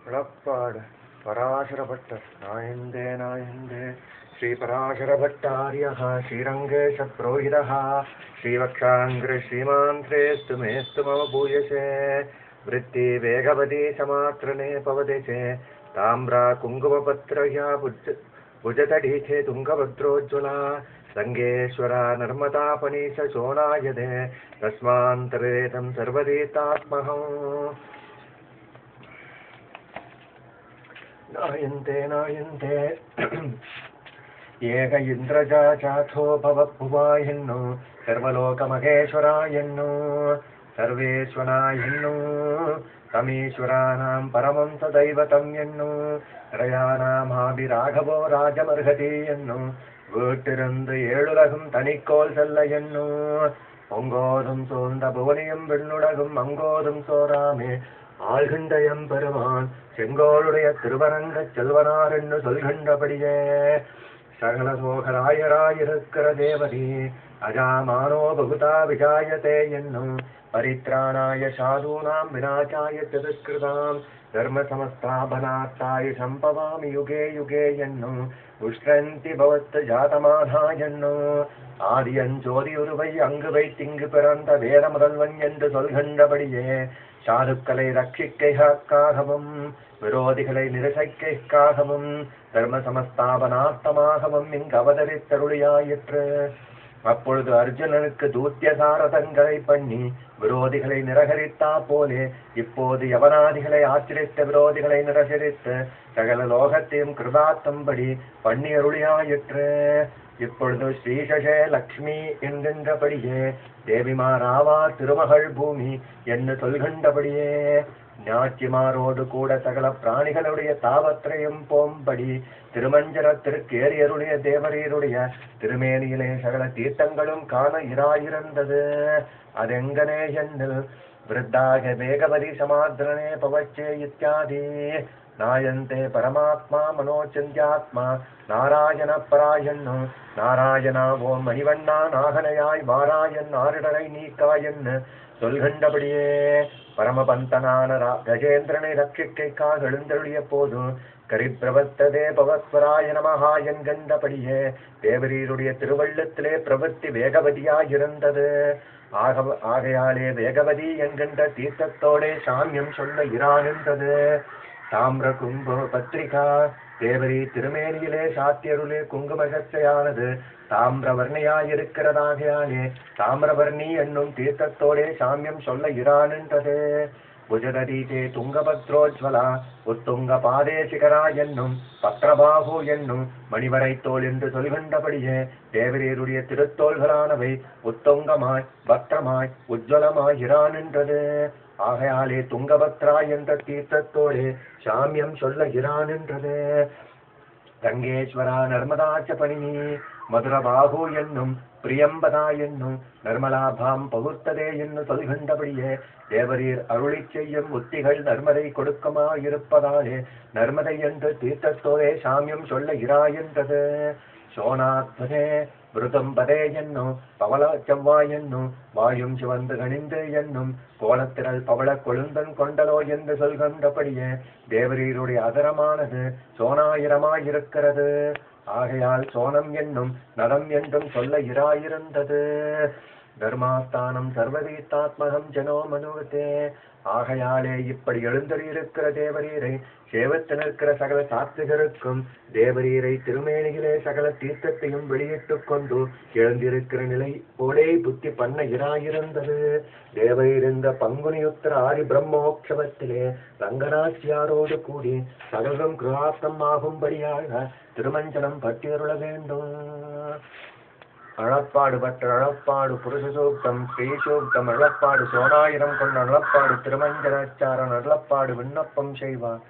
அளப்பாடு பராசரபட்டர் நாயந்தே நாயந்தே ஸ்ரீ பராசரபட்டாரியः ஸ்ரீரங்கேஷ புரோஹிதः ஸ்ரீவக்ஷாங்கிர ஸ்ரீமாந்திரேஸ்து மேஸ்து மம பூயசே விருத்தி வேகவதி சமாத்ரனே பவதே சே தாம்ரா குங்குமபத்ரயா भुजतडीचे तुंगभद्रोज्ज्वला रंगेश्वरा नर्मदा पनीश शोणायदे तस्मान्तरेतं सर्वदेतात्महं नायन्ते नायन्ते ಏಕ ಇಂದ್ರಜಾಚಾಥೋ ಭವಭುವಾಯನ್ನೋ ಸರ್ವಲೋಕಮಹೇಶ್ವರಾಯನ್ನೋ ಸರ್ವೇಶ್ವರಾಯನ್ನೋ ತಮೀಶ್ವರಾನಾಂ ಪರಮಂ ಸದೈವತಂ ಎನ್ನೋ ரயானாமாபிராகவோ ராஜமர்ஹதி என்னும் வீட்டிருந்து ஏழுலகும் தனிக்கோல் செல்ல என்னும் பொங்கோதும் சோர்ந்த புவனியும் விண்ணுலகும் அங்கோதும் சோராமே ஆழ்கின்றயம் பெருமான் செங்கோளுடைய திருவரங்கச் செல்வனார் என்று சொல்கின்றபடியே சகல சோகராயராயிருக்கிற தேவதி அஜாமானோ பகுதா விஜாயதே என்னும் பரித்ராணாய சாதூனாம் விநாசாய சதுஷ்கிருதாம் தர்ம சமஸ்தாபனாத்தாய சம்பவாமி யுகே யுகே என்னும் உஷ்ணந்தி பவத் ஜாதமானா என்னும் ஆதியஞ்சோதி உருவை அங்கு வைத்திங்கு பிறந்த வேத முதல்வன் என்று சொல்கின்றபடியே சாதுக்களை ரட்சிக்கைக்காகவும் விரோதிகளை நிரசைக்கைக்காகவும் தர்ம சமஸ்தாபனார்த்தமாகவும் இங்கு அவதரித்தருளியாயிற்று. அப்பொழுது அர்ஜுனனுக்கு தூத்திய சாரதங்களை பண்ணி விரோதிகளை நிரகரித்தா போலே இப்போது யவனாதிகளை ஆச்சரித்த விரோதிகளை நிரகரித்து சகல லோகத்தையும் கிருதார்த்தம்படி பண்ணி அருளியாயிற்று. இப்பொழுது ஸ்ரீசே லக்ஷ்மி என்கின்றபடியே தேவிமாராவா திருமகள் பூமி என்று சொல்கின்றபடியே ஞாச்சிமாரோடு கூட சகல பிராணிகளுடைய தாவத்திரையும் போம்படி திருமஞ்சனத்திற்கு ஏறியருடைய தேவரீருடைய திருமேனியிலே சகல தீர்த்தங்களும் காண இராயிருந்தது. அதெங்கனே என்னில் விருத்தாக வேகவதி சமாத்ரனே பவச்சே இத்தியாதி நாயந்தே பரமாத்மா மனோச்சந்தியாத்மா நாராயண பராயன்னு நாராயணா ஓம் மணிவண்ணா நாகனையாய் வாராயன் ஆரிடரை நீக்காயன்னு சொல்கின்றபடியே பரமபந்தனான கஜேந்திரனை ரட்சிக்கைக்காக எழுந்தருளிய போது கரிப்பிரவர்த்ததே பவத்வராய நமஹா என்கின்றபடியே தேவரீருடைய திருவள்ளத்திலே பிரவൃத்தி வேகவதியாயிருந்தது. ஆகையாலே வேகவதி என்கின்ற தீர்த்தத்தோடே சாமியம் சொல்ல இரானின்றது. தாமிர குங்கும பத்திரிகா தேவரி திருமேனியிலே சாத்தியருளே குங்குமசத்தையானது தாமிரவர்ணியாயிருக்கிறதாகையாலே தாமிரவர்ணி என்னும் தீர்த்தத்தோடே சாமியம் சொல்ல இரானின்றது. புஜதீதே துங்கபத்ரோஜ்வலா உத்துங்க பாதேசிகரா என்னும் பத்ரபாகு என்னும் மணிவரை தோல் என்று சொல்கின்றபடியே தேவரீருடைய திருத்தோள்களானவை உத்துங்கமாய் பத்ரமாய் உஜ்வலமாய் இரானின்றது. ஆகையாலே துங்கபத்ரா என்ற தீர்த்தத்தோடு சாமியம் சொல்ல இரானின்றது. ரங்கேஸ்வரா நர்மதாச்ச பணினி மதுரபாகு என்னும் பிரியம்பதா என்னும் நர்மலாபாம் பகுத்ததே என்று சொல்கின்றபடியே தேவரீர் அருளி செய்யும் உத்திகள் நர்மதை கொடுக்கமாயிருப்பதாலே நர்மதை என்று தீர்த்தத்தோடே சாமியம் சொல்ல இராயென்றது. சோனாத்மதே விருதம்பதே என்னும் பவள செவ்வாய் என்னும் வாயும் சிவந்து கணிந்து என்னும் கோலத்திரள் பவள கொழுந்தன் கொண்டலோ என்று சொல்கின்றபடியே தேவரீருடைய அதரமானது சோனாயிரமாயிருக்கிறது. ஆகையால் சோனம் என்னும் நடம் என்றும் சொல்ல இராயிருந்தது. தர்மாஸ்தானம் சர்வதீத்தாத்மகம் ஜனோ மனுவத்தே. ஆகையாலே இப்படி எழுந்தறியிருக்கிற தேவரீரை சேவத்து நிற்கிற சகல சாத்விகருக்கும் தேவரீரை திருமேனியிலே சகல தீர்த்தத்தையும் வெளியிட்டுக் கொண்டு எழுந்திருக்கிற நிலை போலே புத்தி பண்ண இராயிருந்தது. தேவரீரிந்த பங்குனியுத்திர ஆதி பிரம்மோற்சவத்திலே ரங்கநாச்சியாரோடு கூடி சகலம் கிருஹார்த்தம் ஆகும்படியாக திருமஞ்சனம் பட்டியருள வேண்டும். அளப்பாடு பற்ற அளப்பாடு புருஷ சூக்தம் ஸ்ரீ சூக்தம் அளப்பாடு சோனாயிரம் கொண்ட அளப்பாடு திருமஞ்சனாச்சாரன் அளப்பாடு விண்ணப்பம் செய்வார்